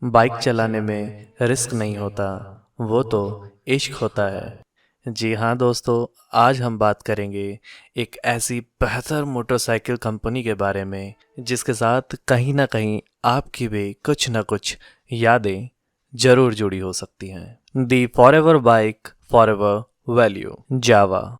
Bike चलाने में risk नहीं होता, वो तो इश्क होता है। जी हाँ दोस्तों, आज हम बात करेंगे एक ऐसी बेहतर मोटरसाइकिल कंपनी के बारे में जिसके साथ कहीं ना कहीं आपकी भी कुछ ना कुछ यादें जरूर जुड़ी हो सकती हैं। दी फॉरएवर बाइक फॉरएवर वैल्यू, जावा।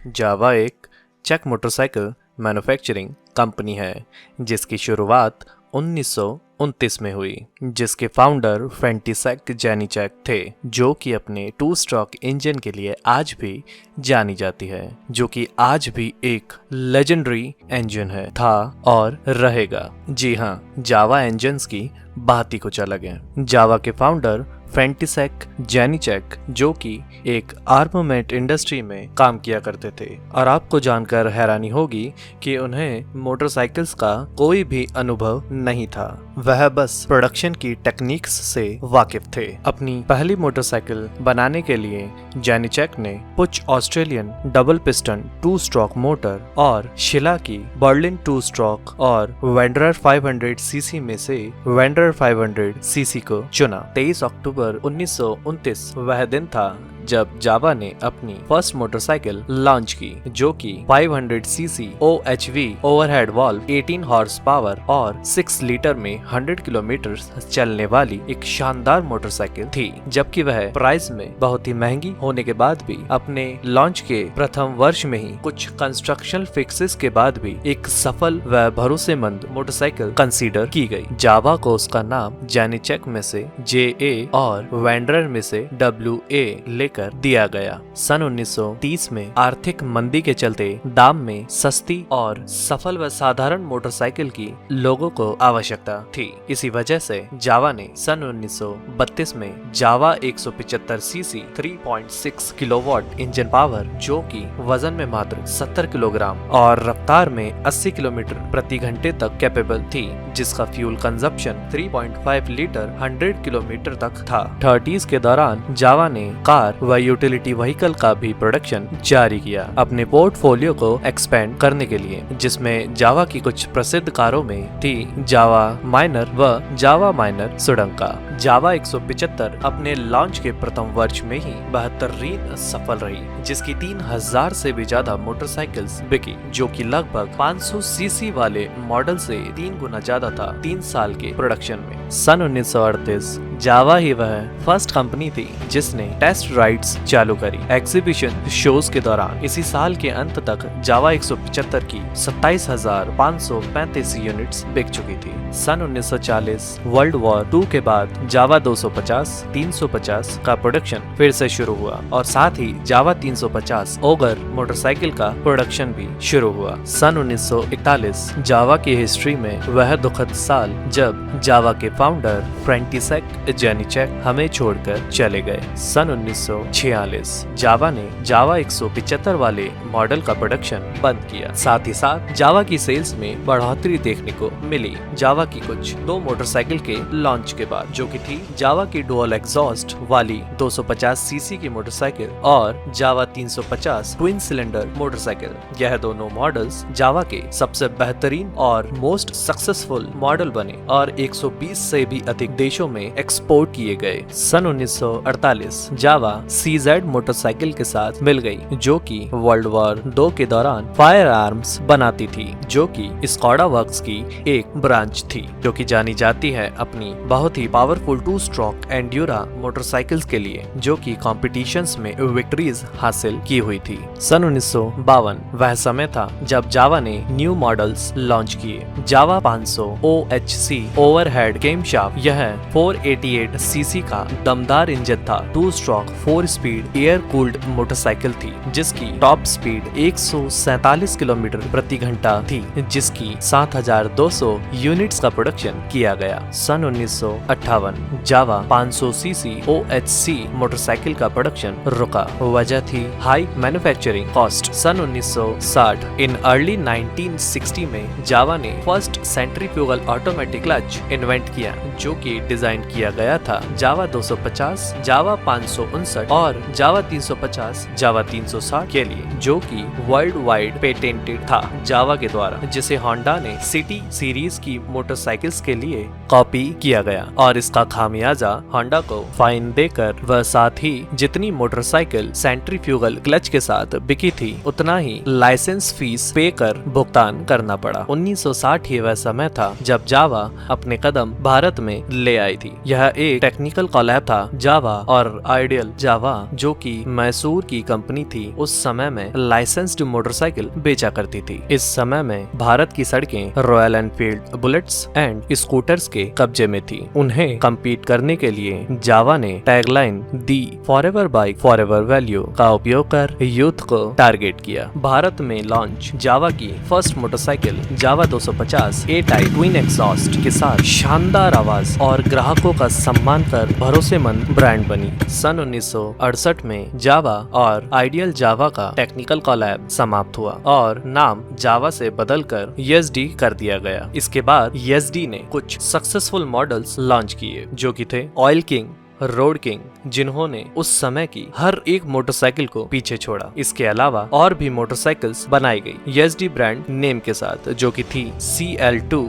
जावा एक चेक मोटरसाइकिल मैन्युफैक्चरिंग कंपनी है जिसकी शुरुआत 1929 में हुई, जिसके फाउंडर फ्रेंटिशेक जेनीचेक थे, जो कि अपने 2 स्ट्रोक इंजन के लिए आज भी जानी जाती है, जो कि आज भी एक लेजेंडरी इंजन है, था और रहेगा। जी हाँ, जावा इंजन्स की बात ही कुछ अलग है। जावा के फाउंडर फ्रेंटिशेक जेनीचेक, जो कि एक आर्मामेंट इंडस्ट्री में काम किया करते थे, और आपको जानकर हैरानी होगी कि उन्हें मोटरसाइकिल्स का कोई भी अनुभव नहीं था। वह बस प्रोडक्शन की टेक्निक्स से वाकिफ थे। अपनी पहली मोटरसाइकिल बनाने के लिए जेनीचेक ने कुछ Australian double piston 2 stroke motor और शिला की बर्लिन 2 स्ट्रोक और वेंडरर 500 सीसी में से वेंडरर 500 सीसी को चुना। 23 अक्टूबर 1929 वह दिन था जब जावा ने अपनी फर्स्ट मोटरसाइकिल लॉन्च की, जो कि 500 CC OHV overhead valve 18 horse power और 6 लीटर में 100 किलोमीटर चलने वाली एक शानदार मोटरसाइकिल थी। जबकि वह प्राइस में बहुत ही महंगी होने के बाद भी अपने लॉन्च के प्रथम वर्ष में ही कुछ कंस्ट्रक्शन फिक्सेस के बाद भी एक सफल व भरोसेमंद मोटरसाइकिल कंसीडर की गई। जावा को उसका नाम जेनीचेक में से JA और वेंडरर में से WA लेकर दिया गया। सन 1930 में आर्थिक मंदी के चलते दाम में सस्ती और सफल व साधारण मोटरसाइकिल की लोगों को आवश्यकता थी। इसी वजह से जावा ने सन 1932 में जावा 175 सीसी 3.6 किलोवाट इंजन पावर, जो कि वजन में मात्र 70 किलोग्राम और रफ्तार में 80 किलोमीटर प्रति घंटे तक कैपेबल थी, जिसका फ्यूल कंजप्शन 3.5 लीटर 100 किलोमीटर तक था। 30s के दौरान जावा ने कार व यूटिलिटी व्हीकल का भी प्रोडक्शन जारी किया, अपने पोर्टफोलियो को एक्सपेंड करने के लिए, जिसमें जावा की कुछ प्रसिद्ध कारों में थी जावा माइनर व जावा माइनर सुडंका। जावा 175 अपने लॉन्च के प्रथम वर्ष में ही बेहतरीन सफल रही, जिसकी 3000 से भी ज्यादा मोटरसाइकिल्स बिकी, जो कि लगभग 500 सीसी वाले मॉडल से 3 गुना ज्यादा था 3 साल के प्रोडक्शन में। सन 1938 जावा ही वह फर्स्ट कंपनी थी जिसने टेस्ट राइड्स चालू करी एग्जीबिशन शोज के दौरान। इसी साल के अंत तक जावा 175 की 27,535 यूनिट्स बिक चुकी थी। सन 1940 वर्ल्ड वॉर 2 के बाद जावा 250, 350 का प्रोडक्शन फिर से शुरू हुआ, और साथ ही जावा 350 ओगर मोटरसाइकिल का प्रोडक्शन भी शुरू हुआ। सन 1941 जावा की हिस्ट्री में वह दुखद साल जब जावा के फाउंडर फ्रेंटिशेक जेनीचेक हमें छोड़कर चले गए। सन 1946 जावा ने जावा 175 वाले मॉडल का प्रोडक्शन बंद किया। साथ ही साथ जावा की सेल्स में बढ़ोतरी देखने को मिली जावा की कुछ 2 मोटरसाइकिल के लॉन्च के बाद, जो कि थी जावा की डुअल एग्जॉस्ट वाली 250 सीसी की मोटरसाइकिल और जावा 350 ट्विन सिलेंडर मोटरसाइकिल। यह दोनों मॉडल्स जावा के सबसे बेहतरीन और मोस्ट सक्सेसफुल मॉडल बने और 120 से भी अधिक देशों में एक्सपोर्ट किए गए। सन 1948 जावा CZ मोटरसाइकिल के साथ मिल गई, जो कि वर्ल्ड वॉर 2 के दौरान फायर आर्म्स बनाती थी, जो कि स्कॉडा वर्क्स की एक ब्रांच थी, जो कि जानी जाती है अपनी बहुत ही पावरफुल 2 स्ट्रोक एंड्यूरा मोटरसाइकिल्स के लिए, जो कि कॉम्पिटिशंस में विक्ट्रीज हासिल की हुई थी। सन 1952 वह समय था जब जावा ने न्यू मॉडल्स लॉन्च किए। जावा 500 OHC ओवरहेड कैमशाफ्ट, यह 488 सीसी का दमदार इंजन था, 2 stroke 4 speed air cooled motorcycle थी, जिसकी टॉप स्पीड 147 किलोमीटर प्रति घंटा थी, जिसकी 7200 यूनिट्स का प्रोडक्शन किया गया। सन 1958 दौरान जावा 500 सीसी OHC मोटरसाइकिल का प्रोडक्शन रुका। वजह थी हाई मैन्युफैक्चरिंग कॉस्ट। सन 1960 इन अर्ली 1960 में जावा ने first centrifugal automatic clutch invent किया, जो कि डिजाइन किया गया था जावा 250, जावा 559 और जावा 350, जावा 360 के लिए, जो कि वर्ल्ड वाइड पेटेंटेड था जावा के द्वारा, जिसे होंडा ने सिटी सीरीज की मोटरसाइकिल्स के लिए कॉपी किया गया और इसका खामियाजा होंडा को फाइन देकर व साथ ही जितनी मोटरसाइकिल सेंट्रीफ्यूगल क्लच के साथ बिकी थी उतना ही लाइसेंस फीस पे कर भुगतान करना पड़ा। 1960 ही वह समय था जब जावा अपने कदम भारत में ले आई थी। यह एक टेक्निकल कोलैब था जावा और आइडियल जावा, जो कि मैसूर की कंपनी थी, उस समय में लाइसेंस्ड मोटरसाइकिल बेचा करती थी। इस समय में भारत की सड़कें royal Enfield bullets and scooters के कब्जे में थी। उन्हें कम्पीट करने के लिए जावा ने टैगलाइन दी फॉरएवर बाइक फॉरएवर वैल्यू का उपयोग कर यूथ को टारगेट किया। भारत में लॉन्च जावा की फर्स्ट मोटरसाइकिल जावा 250 A-टाइप ट्विन एग्जॉस्ट के साथ शानदार आवाज और ग्राहकों का सम्मान कर भरोसेमंद ब्रांड बनी। सन 1968 में जावा और आइडियल जावा का टेक्निकल कोलैब समाप्त हुआ और नाम जावा से बदलकर YSD कर दिया गया। इसके बाद YSD ने कुछ सक्सेसफुल मॉडल्स लॉन्च किए, जो कि थे ऑयल किंग, रोड किंग, जिन्होंने उस समय की हर एक मोटरसाइकिल को पीछे छोड़ा। इसके अलावा और भी मोटरसाइकिल्स बनाई गई YSD ब्रांड नेम के साथ, जो कि थी CL2,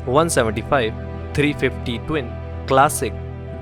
175, 350 ट्विन, क्लासिक,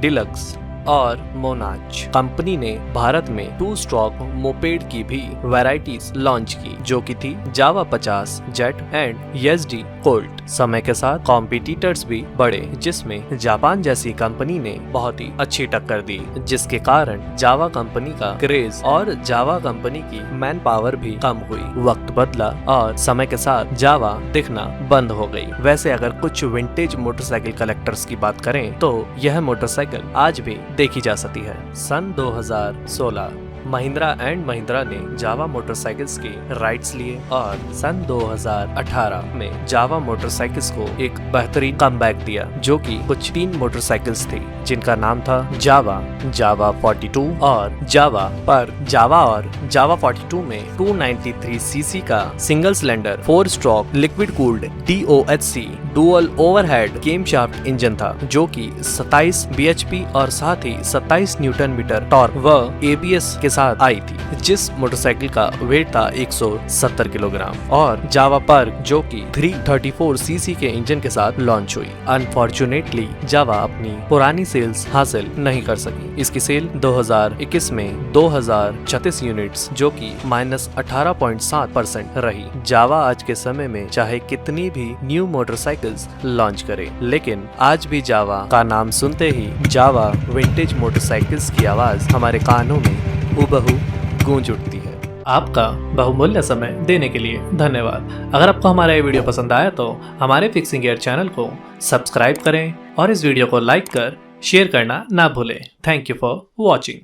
डिलक्स और मोनाज। कंपनी ने भारत में 2 स्ट्रोक मोपेड की भी वैरायटीज लॉन्च की, जो की थी जावा 50 जेट एंड YSD कोल्ट। समय के साथ कॉम्पिटिटर्स भी बढ़े, जिसमें जापान जैसी कंपनी ने बहुत ही अच्छी टक्कर दी, जिसके कारण जावा कंपनी का क्रेज और जावा कंपनी की मैन पावर भी कम हुई। वक्त बदला और समय के साथ जावा दिखना बंद हो गई। वैसे अगर कुछ विंटेज मोटरसाइकिल कलेक्टर्स की बात करें तो यह मोटरसाइकिल आज भी देखी जा सकती है। सन 2016 महिंद्रा एंड महिंद्रा ने जावा मोटरसाइकिल्स के राइट्स लिए और सन 2018 में जावा मोटरसाइकिल्स को एक बेहतरीन कमबैक दिया, जो कि कुछ 3 मोटरसाइकिल्स थी, जिनका नाम था जावा, जावा 42 और जावा। पर जावा और जावा 42 में 293 सीसी का single cylinder 4 stroke liquid cooled DOHC dual overhead camshaft engine था, जो कि 27 bhp और साथ ही 27 न्यूटन मीटर टॉर्क व ABS के साथ आई थी, जिस मोटरसाइकिल का वेट था 170 किलोग्राम। और जावा पर्क, जो कि 334 सीसी के इंजन के साथ लॉन्च हुई। अनफॉर्चुनेटली जावा अपनी पुरानी सेल्स हासिल नहीं कर सकी। इसकी सेल 2021 में 2036 यूनिट्स, जो कि -18.7% रही। जावा आज के समय में चाहे कितनी भी न्यू मोटरसाइकिल्स लॉन्च करे, लेकिन आज भी जावा का नाम सुनते ही जावा विंटेज मोटरसाइकिल्स की आवाज हमारे कानों में हूबहू गूंज उठती है। आपका बहुमूल्य समय देने के लिए धन्यवाद। अगर आपको हमारा ये वीडियो पसंद आया तो हमारे फिक्सिंग गियर चैनल को सब्सक्राइब करें और इस वीडियो को लाइक कर शेयर करना ना भूलें। Thank you for watching.